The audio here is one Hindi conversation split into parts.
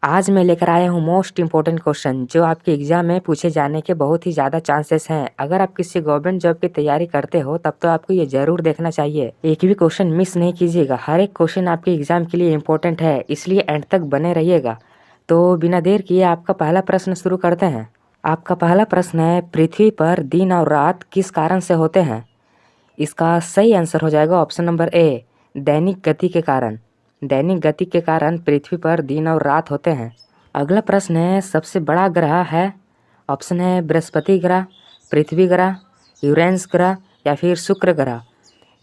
आज मैं लेकर आया हूँ मोस्ट इम्पोर्टेंट क्वेश्चन जो आपके एग्जाम में पूछे जाने के बहुत ही ज़्यादा चांसेस हैं। अगर आप किसी गवर्नमेंट जॉब की तैयारी करते हो तब तो आपको ये जरूर देखना चाहिए। एक भी क्वेश्चन मिस नहीं कीजिएगा, हर एक क्वेश्चन आपके एग्जाम के लिए इम्पोर्टेंट है, इसलिए एंड तक बने रहिएगा। तो बिना देर किए आपका पहला प्रश्न शुरू करते हैं। आपका पहला प्रश्न है, पृथ्वी पर दिन और रात किस कारण से होते हैं? इसका सही आंसर हो जाएगा ऑप्शन नंबर ए, दैनिक गति के कारण। दैनिक गति के कारण पृथ्वी पर दिन और रात होते हैं। अगला प्रश्न है, सबसे बड़ा ग्रह है? ऑप्शन है बृहस्पति ग्रह, पृथ्वी ग्रह, यूरेनस ग्रह या फिर शुक्र ग्रह।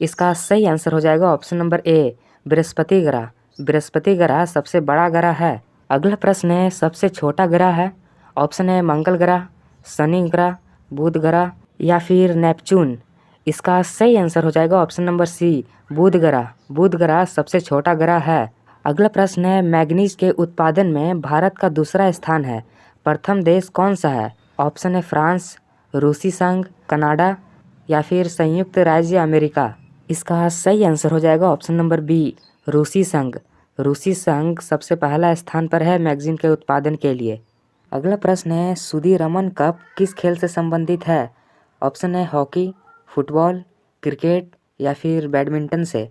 इसका सही आंसर हो जाएगा ऑप्शन नंबर ए, बृहस्पति ग्रह। बृहस्पति ग्रह सबसे बड़ा ग्रह है। अगला प्रश्न है, सबसे छोटा ग्रह है? ऑप्शन है मंगल ग्रह, शनि ग्रह, बुध ग्रह या फिर नेपच्यून। इसका सही आंसर हो जाएगा ऑप्शन नंबर सी, बुध ग्रह। बुध ग्रह सबसे छोटा ग्रह है। अगला प्रश्न है, मैग्नीज के उत्पादन में भारत का दूसरा स्थान है, प्रथम देश कौन सा है? ऑप्शन है फ्रांस, रूसी संघ, कनाडा या फिर संयुक्त राज्य अमेरिका। इसका सही आंसर हो जाएगा ऑप्शन नंबर बी, रूसी संघ। रूसी संघ सबसे पहला स्थान पर है मैगजीन के उत्पादन के लिए। अगला प्रश्न है, सुदीरमन कप किस खेल से संबंधित है? ऑप्शन है हॉकी, फुटबॉल, क्रिकेट या फिर बैडमिंटन से।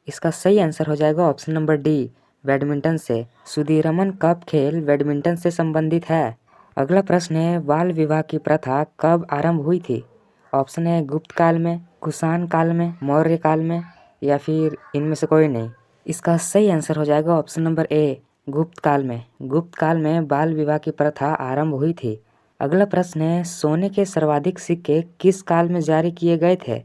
इसका सही आंसर हो जाएगा ऑप्शन नंबर डी, बैडमिंटन से। सुदीरमन कप खेल बैडमिंटन से संबंधित है। अगला प्रश्न है, बाल विवाह की प्रथा कब आरंभ हुई थी? ऑप्शन है गुप्त काल में, कुषाण काल में, मौर्य काल में या फिर इनमें से कोई नहीं। इसका सही आंसर हो जाएगा ऑप्शन नंबर ए, गुप्त काल में। गुप्त काल में बाल विवाह की प्रथा आरंभ हुई थी। अगला प्रश्न है, सोने के सर्वाधिक सिक्के किस काल में जारी किए गए थे?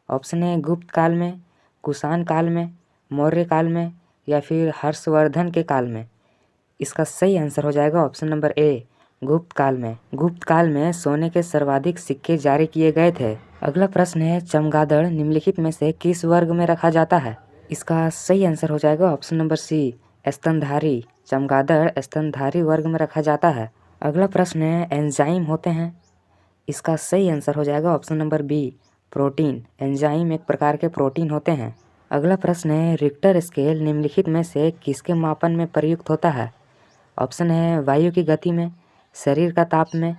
ऑप्शन है गुप्त काल में, कुषाण काल में, मौर्य काल में या फिर हर्षवर्धन के काल में। इसका सही आंसर हो जाएगा ऑप्शन नंबर ए, गुप्त काल में। गुप्त काल में सोने के सर्वाधिक सिक्के जारी किए गए थे। अगला प्रश्न है, चमगादड़ निम्नलिखित में से किस वर्ग में रखा जाता है? इसका सही आंसर हो जाएगा ऑप्शन नंबर सी, स्तनधारी। चमगादड़ स्तनधारी वर्ग में रखा जाता है। अगला प्रश्न है, एंजाइम होते हैं? इसका सही आंसर हो जाएगा option number B, protein. Enzyme एक प्रकार के प्रोटीन होते हैं। अगला प्रश्न है, रिक्टर स्केल निम्नलिखित में से किसके मापन में प्रयुक्त होता है? ऑप्शन है वायु की गति में, शरीर का ताप में,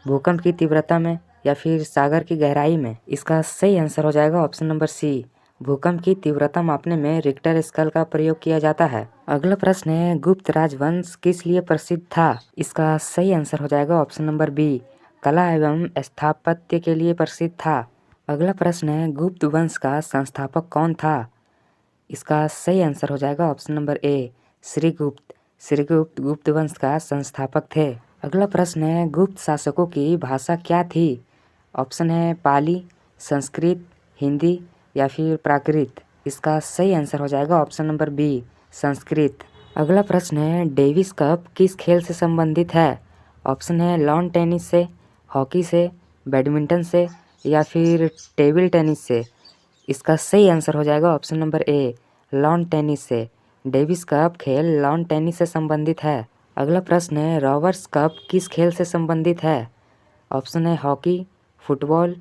भूकंप की तीव्रता में या फिर सागर की गहराई में। इसका सही आंसर हो जाएगा ऑप्शन नंबर सी, भूकंप की तीव्रता मापने में रिक्टर स्केल का प्रयोग किया जाता है। अगला प्रश्न है, गुप्त राजवंश किस लिए प्रसिद्ध था? इसका सही आंसर हो जाएगा ऑप्शन नंबर बी, कला एवं स्थापत्य के लिए प्रसिद्ध था। अगला प्रश्न है, गुप्त वंश का संस्थापक कौन था? इसका सही आंसर हो जाएगा option number A, Srigupta. Srigupta Gupta वंश का संस्थापक थे। अगला प्रश्न है, गुप्त शासकों की भाषा क्या थी? ऑप्शन है पाली, संस्कृत, हिंदी या फिर प्राकृत। इसका सही आंसर हो जाएगा ऑप्शन नंबर बी, संस्कृत। अगला प्रश्न है, डेविस कप किस खेल से संबंधित है? ऑप्शन है लॉन टेनिस से, हॉकी से, बैडमिंटन से या फिर टेबल टेनिस से। इसका सही आंसर हो जाएगा ऑप्शन नंबर ए, लॉन टेनिस से। डेविस कप खेल लॉन टेनिस से संबंधित है। अगला प्रश्न है, रॉबर्ट्स कप किस खेल से संबंधित है? ऑप्शन है हॉकी, फुटबॉल,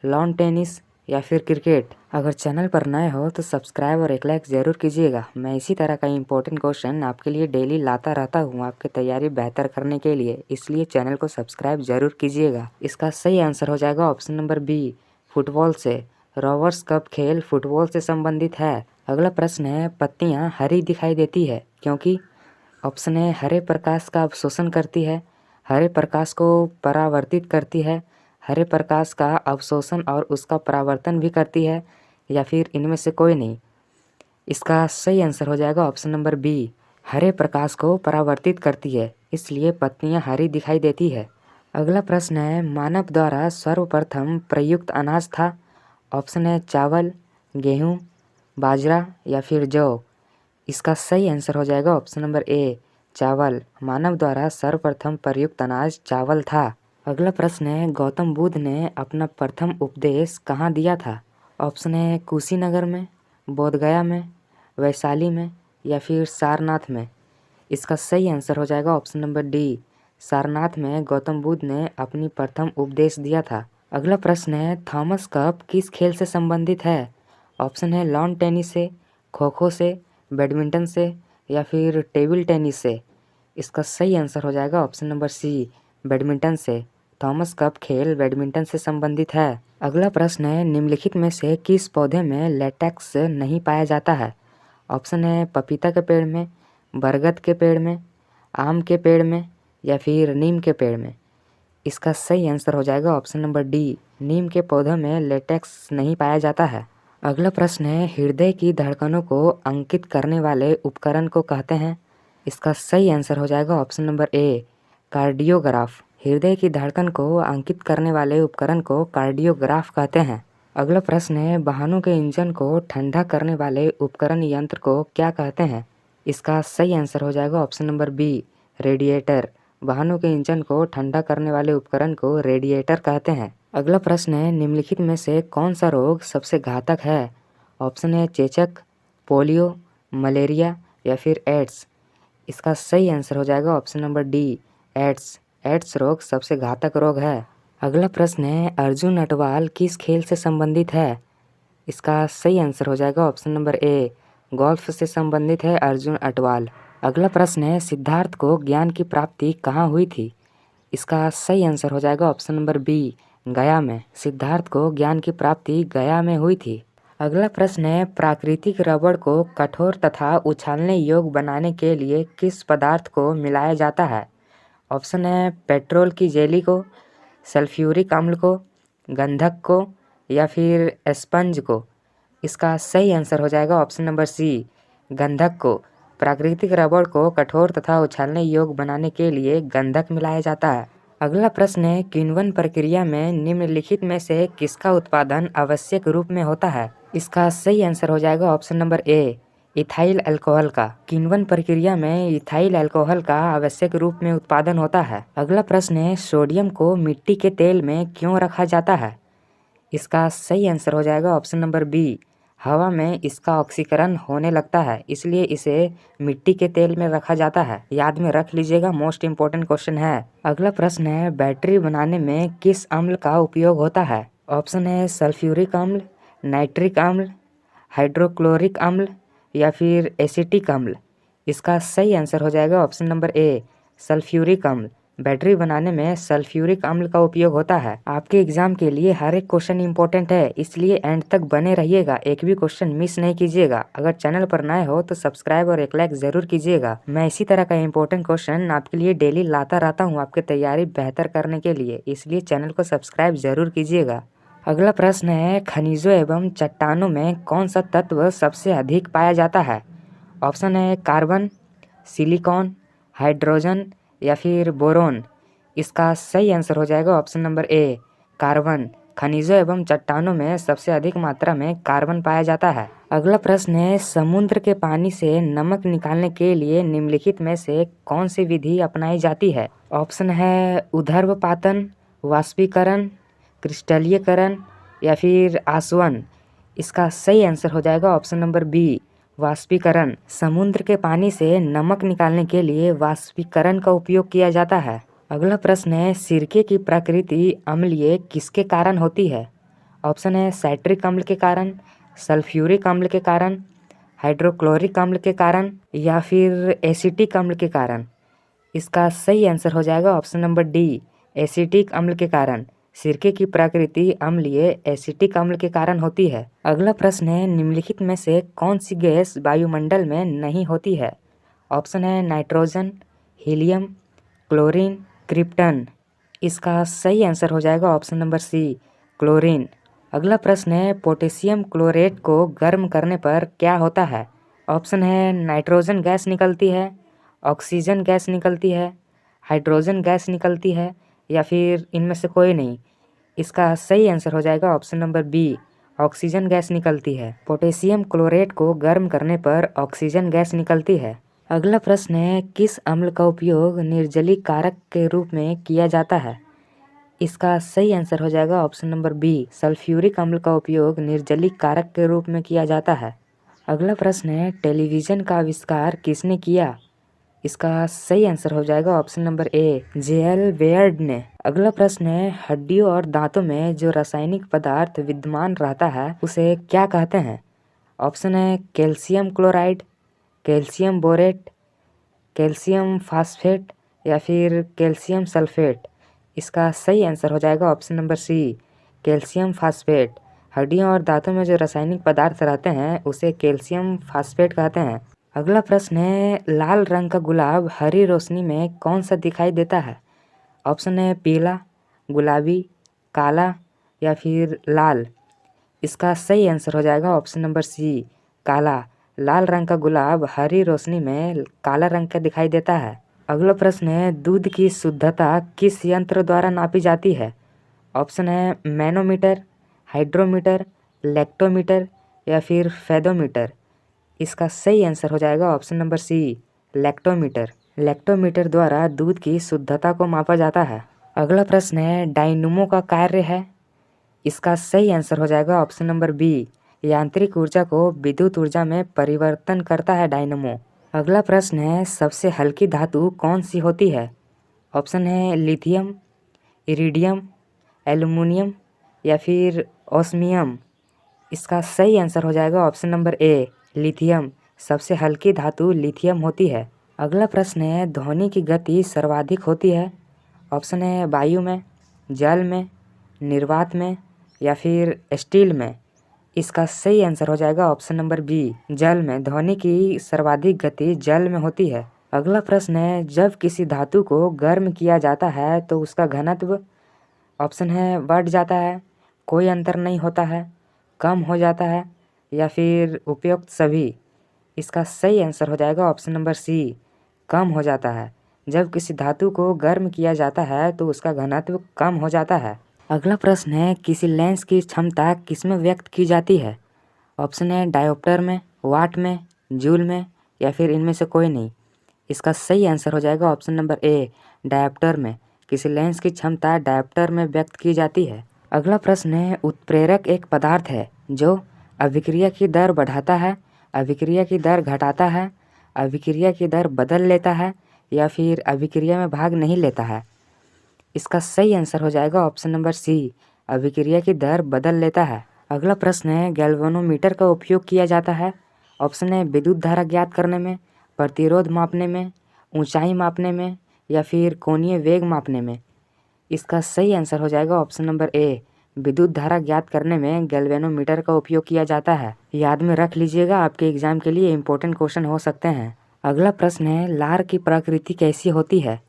लॉन टेनिस या फिर क्रिकेट। अगर चैनल पर नए हो तो सब्सक्राइब और एक लाइक ज़रूर कीजिएगा। मैं इसी तरह का इंपॉर्टेंट क्वेश्चन आपके लिए डेली लाता रहता हूँ आपकी तैयारी बेहतर करने के लिए, इसलिए चैनल को सब्सक्राइब ज़रूर कीजिएगा। इसका सही आंसर हो जाएगा ऑप्शन नंबर बी, फुटबॉल से। रॉबर्ट्स कप खेल फुटबॉल से संबंधित है। अगला प्रश्न है, पत्तियाँ हरी दिखाई देती है क्योंकि? ऑप्शन है हरे प्रकाश का अवशोषण करती है, हरे प्रकाश को परावर्तित करती है, हरे प्रकाश का अवशोषण और उसका परावर्तन भी करती है या फिर इनमें से कोई नहीं। इसका सही आंसर हो जाएगा ऑप्शन नंबर बी, हरे प्रकाश को परावर्तित करती है, इसलिए पत्तियां हरी दिखाई देती है। अगला प्रश्न है, मानव द्वारा सर्वप्रथम प्रयुक्त अनाज था? ऑप्शन है चावल, गेहूँ, बाजरा या फिर जौ। इसका सही आंसर हो जाएगा ऑप्शन नंबर ए, चावल। मानव द्वारा सर्वप्रथम प्रयुक्त अनाज चावल था। अगला प्रश्न है, गौतम बुद्ध ने अपना प्रथम उपदेश कहाँ दिया था? ऑप्शन है कुशीनगर में, बोधगया में, वैशाली में या फिर सारनाथ में। इसका सही आंसर हो जाएगा ऑप्शन नंबर डी, सारनाथ में गौतम बुद्ध ने अपनी प्रथम उपदेश दिया था। अगला प्रश्न है, थॉमस कप किस खेल से संबंधित है? ऑप्शन है लॉन टेनिस से, खो खो से, बैडमिंटन से या फिर टेबल टेनिस से। इसका सही आंसर हो जाएगा ऑप्शन नंबर सी, बैडमिंटन से। थॉमस कप खेल बैडमिंटन से संबंधित है। अगला प्रश्न है, निम्नलिखित में से किस पौधे में लेटेक्स नहीं पाया जाता है? ऑप्शन है पपीता के पेड़ में, बरगद के पेड़ में, आम के पेड़ में या फिर नीम के पेड़ में। इसका सही आंसर हो जाएगा ऑप्शन नंबर डी, नीम के पौधों में लेटेक्स नहीं पाया जाता है। अगला प्रश्न है, हृदय की धड़कनों को अंकित करने वाले उपकरण को कहते हैं? इसका सही आंसर हो जाएगा ऑप्शन नंबर ए, कार्डियोग्राफ। हृदय की धड़कन को अंकित करने वाले उपकरण को कार्डियोग्राफ कहते हैं। अगला प्रश्न है, वाहनों के इंजन को ठंडा करने वाले उपकरण यंत्र को क्या कहते हैं? इसका सही आंसर हो जाएगा ऑप्शन नंबर बी, रेडिएटर। वाहनों के इंजन को ठंडा करने वाले उपकरण को रेडिएटर कहते हैं। अगला प्रश्न है, निम्नलिखित में से कौन सा रोग सबसे घातक है? ऑप्शन है चेचक, पोलियो, मलेरिया या फिर एड्स। इसका सही आंसर हो जाएगा option number D, AIDS. AIDS रोग सबसे घातक रोग है। अगला प्रश्न है, अर्जुन अटवाल किस खेल से संबंधित है? इसका सही आंसर हो जाएगा ऑप्शन नंबर ए, गोल्फ से संबंधित है अर्जुन अटवाल। अगला प्रश्न है, सिद्धार्थ को ज्ञान की प्राप्ति कहाँ हुई थी? इसका सही आंसर हो जाएगा ऑप्शन नंबर बी, गया में। सिद्धार्थ को ज्ञान की प्राप्ति गया में हुई थी। अगला प्रश्न है, प्राकृतिक रबड़ को कठोर तथा उछालने योग्य बनाने के लिए किस पदार्थ को मिलाया जाता है? ऑप्शन है पेट्रोल की जेली को, सल्फ्यूरिक अम्ल को, गंधक को या फिर स्पंज को। इसका सही आंसर हो जाएगा ऑप्शन नंबर सी, गंधक को। प्राकृतिक रबड़ को कठोर तथा उछालने योग्य बनाने के लिए गंधक मिलाया जाता है। अगला प्रश्न है, किण्वन प्रक्रिया में निम्नलिखित में से किसका उत्पादन आवश्यक रूप में होता है? इसका सही आंसर हो जाएगा ऑप्शन नंबर ए, इथाइल अल्कोहल का। किण्वन प्रक्रिया में इथाइल अल्कोहल का आवश्यक रूप में उत्पादन होता है। अगला प्रश्न है, सोडियम को मिट्टी के तेल में क्यों रखा जाता है? इसका सही आंसर हो जाएगा ऑप्शन नंबर बी, हवा में इसका ऑक्सीकरण होने लगता है, इसलिए इसे मिट्टी के तेल में रखा जाता है। याद में रख लीजिएगा, मोस्ट इम्पोर्टेंट क्वेश्चन है। अगला प्रश्न है, बैटरी बनाने में किस अम्ल का उपयोग होता है? ऑप्शन है सल्फ्यूरिक अम्ल, नाइट्रिक अम्ल, हाइड्रोक्लोरिक अम्ल या फिर एसिटिक अम्ल। इसका सही आंसर हो जाएगा ऑप्शन नंबर ए, सल्फ्यूरिक अम्ल। बैटरी बनाने में सल्फ्यूरिक अम्ल का उपयोग होता है। आपके एग्जाम के लिए हर एक क्वेश्चन इंपॉर्टेंट है, इसलिए एंड तक बने रहिएगा, एक भी क्वेश्चन मिस नहीं कीजिएगा। अगर चैनल पर नए हो तो सब्सक्राइब और एक लाइक जरूर कीजिएगा। मैं इसी तरह का इंपॉर्टेंट क्वेश्चन आपके लिए डेली लाता रहता हूँ आपकी तैयारी बेहतर करने के लिए, इसलिए चैनल को सब्सक्राइब जरूर कीजिएगा। अगला प्रश्न है, खनिजों एवं चट्टानों में कौन सा तत्व सबसे अधिक पाया जाता है? ऑप्शन है कार्बन, सिलिकॉन, हाइड्रोजन या फिर बोरोन। इसका सही आंसर हो जाएगा ऑप्शन नंबर ए, कार्बन। खनिजों एवं चट्टानों में सबसे अधिक मात्रा में कार्बन पाया जाता है। अगला प्रश्न है, समुद्र के पानी से नमक निकालने के लिए निम्नलिखित में से कौन सी विधि अपनाई जाती है? ऑप्शन है ऊर्ध्वपातन, वाष्पीकरण, क्रिस्टलीकरण या फिर आसवन। इसका सही आंसर हो जाएगा ऑप्शन नंबर बी, वाष्पीकरण। समुद्र के पानी से नमक निकालने के लिए वाष्पीकरण का उपयोग किया जाता है। अगला प्रश्न है, सिरके की प्रकृति अम्लीय किसके कारण होती है? ऑप्शन है साइट्रिक अम्ल के कारण, सल्फ्यूरिक अम्ल के कारण, हाइड्रोक्लोरिक अम्ल के कारण या फिर एसिटिक अम्ल के कारण। इसका सही आंसर हो जाएगा ऑप्शन नंबर डी, एसिटिक अम्ल के कारण। सिरके की प्रकृति अम्लीय एसिटिक अम्ल के कारण होती है। अगला प्रश्न है, निम्नलिखित में से कौन सी गैस वायुमंडल में नहीं होती है? ऑप्शन है नाइट्रोजन, हीलियम, क्लोरीन, क्रिप्टन। इसका सही आंसर हो जाएगा ऑप्शन नंबर सी, क्लोरीन। अगला प्रश्न है, पोटेशियम क्लोरेट को गर्म करने पर क्या होता है? ऑप्शन है नाइट्रोजन गैस निकलती है, ऑक्सीजन गैस निकलती है, हाइड्रोजन गैस निकलती है या फिर इनमें से कोई नहीं। इसका सही आंसर हो जाएगा option number B, oxygen gas निकलती है। पोटेशियम क्लोरेट को गर्म करने पर ऑक्सीजन गैस निकलती है। अगला प्रश्न है, किस अम्ल का उपयोग निर्जलीकारक के रूप में किया जाता है? इसका सही आंसर हो जाएगा ऑप्शन नंबर बी, सल्फ्यूरिक अम्ल का उपयोग निर्जलीकारक के रूप में किया जाता है। अगला प्रश्न है, टेलीविज़न का आविष्कार किसने किया? इसका सही आंसर हो जाएगा ऑप्शन नंबर ए, जे.एल. बेयर्ड ने। अगला प्रश्न है, हड्डियों और दांतों में जो रासायनिक पदार्थ विद्यमान रहता है उसे क्या कहते हैं? ऑप्शन है calcium chloride, calcium borate, calcium phosphate या फिर कैल्शियम सल्फेट। इसका सही आंसर हो जाएगा option number C, calcium phosphate. हड्डियों और दांतों में जो रासायनिक पदार्थ रहते हैं उसे कैल्शियम फास्फेट कहते हैं। अगला प्रश्न है, लाल रंग का गुलाब हरी रोशनी में कौन सा दिखाई देता है? ऑप्शन है पीला, गुलाबी, काला या फिर लाल। इसका सही आंसर हो जाएगा ऑप्शन नंबर सी, काला। लाल रंग का गुलाब हरी रोशनी में काला रंग का दिखाई देता है। अगला प्रश्न है, दूध की शुद्धता किस यंत्र द्वारा नापी जाती है? ऑप्शन है मैनोमीटर, हाइड्रोमीटर, लैक्टोमीटर या फिर फेदोमीटर। इसका सही आंसर हो जाएगा option number C, lactometer. Lactometer द्वारा दूध की शुद्धता को मापा जाता है। अगला प्रश्न है, डायनमो का कार्य है? इसका सही आंसर हो जाएगा ऑप्शन नंबर बी, यांत्रिक ऊर्जा को विद्युत ऊर्जा में परिवर्तन करता है डायनमो। अगला प्रश्न है, सबसे हल्की धातु कौन सी होती है? ऑप्शन है लिथियम, इरिडियम, एल्युमिनियम या फिर ओस्मियम। इसका सही आंसर हो जाएगा ऑप्शन नंबर ए, लिथियम। सबसे हल्की धातु लिथियम होती है। अगला प्रश्न है, ध्वनि की गति सर्वाधिक होती है? ऑप्शन है वायु में, जल में, निर्वात में या फिर स्टील में। इसका सही आंसर हो जाएगा ऑप्शन नंबर बी, जल में। ध्वनि की सर्वाधिक गति जल में होती है। अगला प्रश्न है, जब किसी धातु को गर्म किया जाता है तो उसका घनत्व? ऑप्शन है बढ़ जाता है, कोई अंतर नहीं होता है, कम हो जाता है या फिर उपयुक्त सभी। इसका सही आंसर हो जाएगा ऑप्शन नंबर सी, कम हो जाता है। जब किसी धातु को गर्म किया जाता है तो उसका घनत्व कम हो जाता है। अगला प्रश्न है, किसी लेंस की क्षमता किसमें व्यक्त की जाती है? ऑप्शन है डायोप्टर में, वाट में, जूल में या फिर इनमें से कोई नहीं। इसका सही आंसर हो जाएगा ऑप्शन नंबर ए, डायोप्टर में। किसी लेंस की क्षमता डायोप्टर में व्यक्त की जाती है। अगला प्रश्न है, उत्प्रेरक एक पदार्थ है जो अभिक्रिया की दर बढ़ाता है, अभिक्रिया की दर घटाता है, अभिक्रिया की दर बदल लेता है या फिर अभिक्रिया में भाग नहीं लेता है। इसका सही आंसर हो जाएगा ऑप्शन नंबर सी, अभिक्रिया की दर बदल लेता है। अगला प्रश्न है, गैल्वेनोमीटर का उपयोग किया जाता है? ऑप्शन है विद्युत धारा ज्ञात करने में, प्रतिरोध मापने में, ऊंचाई मापने में या फिर कोणीय वेग मापने में। इसका सही आंसर हो जाएगा ऑप्शन नंबर ए, विद्युत धारा ज्ञात करने में गैल्वेनोमीटर का उपयोग किया जाता है। याद में रख लीजिएगा, आपके एग्जाम के लिए इंपॉर्टेंट क्वेश्चन हो सकते हैं। अगला प्रश्न है, लार की प्रकृति कैसी होती है?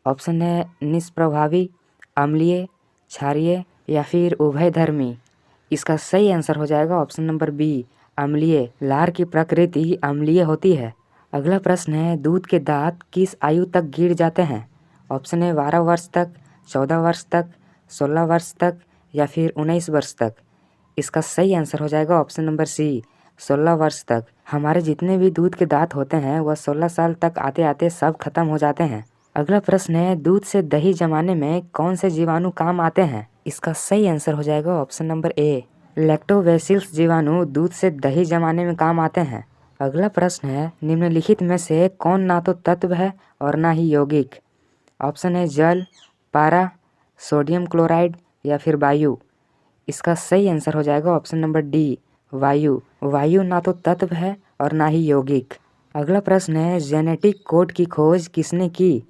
ऑप्शन है निष्प्रभावी, अम्लीय, क्षारीय या फिर उभयधर्मी। इसका सही आंसर हो जाएगा ऑप्शन नंबर बी, अम्लीय। लार की प्रकृति अम्लीय होती है। अगला प्रश्न है, दूध के दांत किस आयु तक गिर जाते हैं? ऑप्शन है 12 वर्ष तक, 14 वर्ष तक, 16 वर्ष तक या फिर 19 वर्ष तक। इसका सही आंसर हो जाएगा ऑप्शन नंबर सी, 16 वर्ष तक। हमारे जितने भी दूध के दांत होते हैं वह 16 साल तक आते आते सब खत्म हो जाते हैं। अगला प्रश्न है, दूध से दही जमाने में कौन से जीवाणु काम आते हैं? इसका सही आंसर हो जाएगा ऑप्शन नंबर ए, लैक्टोबैसिलस जीवाणु दूध से दही जमाने में काम आते हैं। अगला प्रश्न है, निम्नलिखित में से कौन ना तो तत्व है और ना ही यौगिक? ऑप्शन है जल, पारा, सोडियम क्लोराइड या फिर वायु। इसका सही आंसर हो जाएगा ऑप्शन नंबर डी, वायु। वायु ना तो तत्व है और ना ही यौगिक। अगला प्रश्न है, जेनेटिक कोड की खोज किसने की?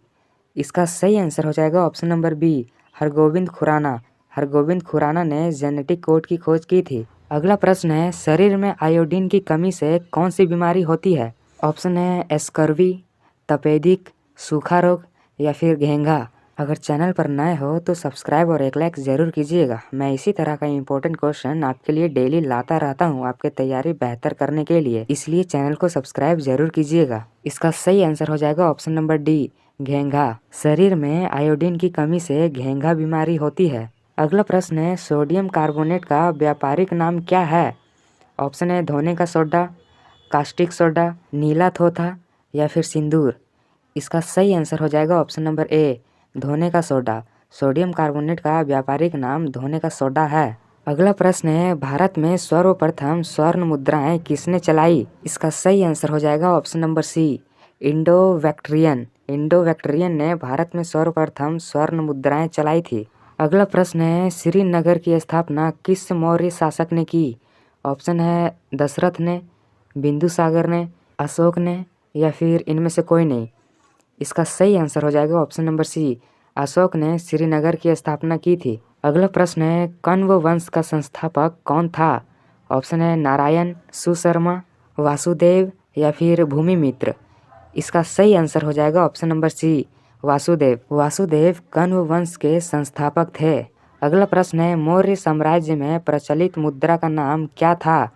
इसका सही आंसर हो जाएगा option number B, Hargobind Khorana. Hargobind Khorana ने जेनेटिक कोड की खोज की थी। अगला प्रश्न है, शरीर में आयोडीन की कमी से कौन सी बीमारी होती है? ऑप्शन है स्कर्वी, तपेदिक, सूखा रोग या फिर घेंघा। अगर चैनल पर नए हो तो सब्सक्राइब और एक लाइक ज़रूर कीजिएगा। मैं इसी तरह का इंपॉर्टेंट क्वेश्चन आपके लिए डेली लाता रहता हूँ आपके तैयारी बेहतर करने के लिए, इसलिए चैनल को सब्सक्राइब जरूर कीजिएगा। इसका सही आंसर हो जाएगा ऑप्शन नंबर डी, घेंघा। शरीर में आयोडीन की कमी से घेंघा बीमारी होती है। अगला प्रश्न है, सोडियम कार्बोनेट का व्यापारिक नाम क्या है? ऑप्शन है धोने का सोडा, कास्टिक सोडा, नीला थोथा या फिर सिंदूर। इसका सही आंसर हो जाएगा ऑप्शन नंबर ए, धोने का सोडा। सोडियम कार्बोनेट का व्यापारिक नाम धोने का सोडा है। अगला प्रश्न है, भारत में सर्वप्रथम स्वर्ण मुद्राएं किसने चलाई? इसका सही आंसर हो जाएगा option number C, Indo Bactrian. Indo Bactrian ने भारत में सर्वप्रथम स्वर्ण मुद्राएं चलाई थी। अगला प्रश्न है, श्रीनगर की स्थापना किस मौर्य शासक ने की? ऑप्शन है दशरथ ने, बिंदुसागर ने, अशोक ने या फिर इनमें से कोई नहीं। इसका सही आंसर हो जाएगा ऑप्शन नंबर सी, अशोक ने श्रीनगर की स्थापना की थी। अगला प्रश्न है, कण्व वंश का संस्थापक कौन था? ऑप्शन है नारायण, सुशर्मा, वासुदेव या फिर भूमिमित्र। इसका सही आंसर हो जाएगा option number C, Vasudeva. Vasudeva Kanva वंश के संस्थापक थे। अगला प्रश्न है, मौर्य साम्राज्य में प्रचलित मुद्रा का नाम क्या था?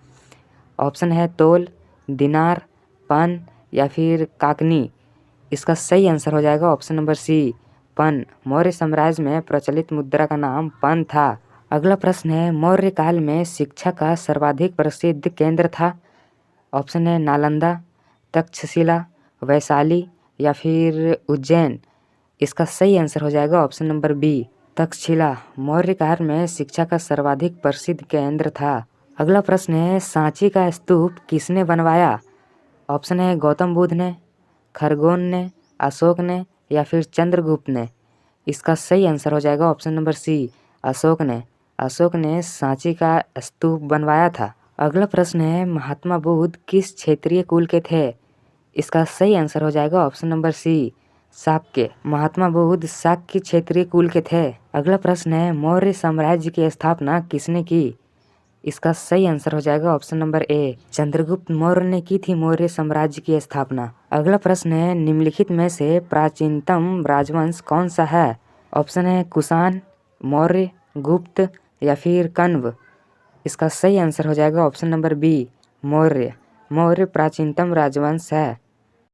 ऑप्शन है तोल, दिनार, पन या फिर काकनी। इसका सही आंसर हो जाएगा ऑप्शन नंबर सी, पन। मौर्य साम्राज्य में प्रचलित मुद्रा का नाम पन था। अगला प्रश्न है, मौर्य काल में शिक्षा का सर्वाधिक प्रसिद्ध केंद्र था? ऑप्शन है नालंदा, तक्षशिला, वैशाली या फिर उज्जैन। इसका सही आंसर हो जाएगा option number B, Takshashila. Maurya काल में शिक्षा का सर्वाधिक प्रसिद्ध केंद्र था। अगला प्रश्न है, सांची का स्तूप किसने बनवाया? ऑप्शन है गौतम बुद्ध ने, खरगोन ने, अशोक ने या फिर चंद्रगुप्त ने। इसका सही आंसर हो जाएगा ऑप्शन नंबर सी, अशोक ने। अशोक ने सांची का स्तूप बनवाया था। अगला प्रश्न है, महात्मा बुद्ध किस क्षेत्रीय कुल के थे? इसका सही आंसर हो जाएगा ऑप्शन नंबर सी, शाक्य। महात्मा बुद्ध शाक्य क्षेत्रीय कुल के थे। अगला प्रश्न है, मौर्य साम्राज्य की स्थापना किसने की? इसका सही आंसर हो जाएगा ऑप्शन नंबर ए, चंद्रगुप्त मौर्य ने की थी मौर्य साम्राज्य की स्थापना। अगला प्रश्न है, निम्नलिखित में से प्राचीनतम राजवंश कौन सा है? ऑप्शन है कुषाण, मौर्य, गुप्त या फिर कण्व। इसका सही आंसर हो जाएगा option number B, Maurya. Maurya प्राचीनतम राजवंश है।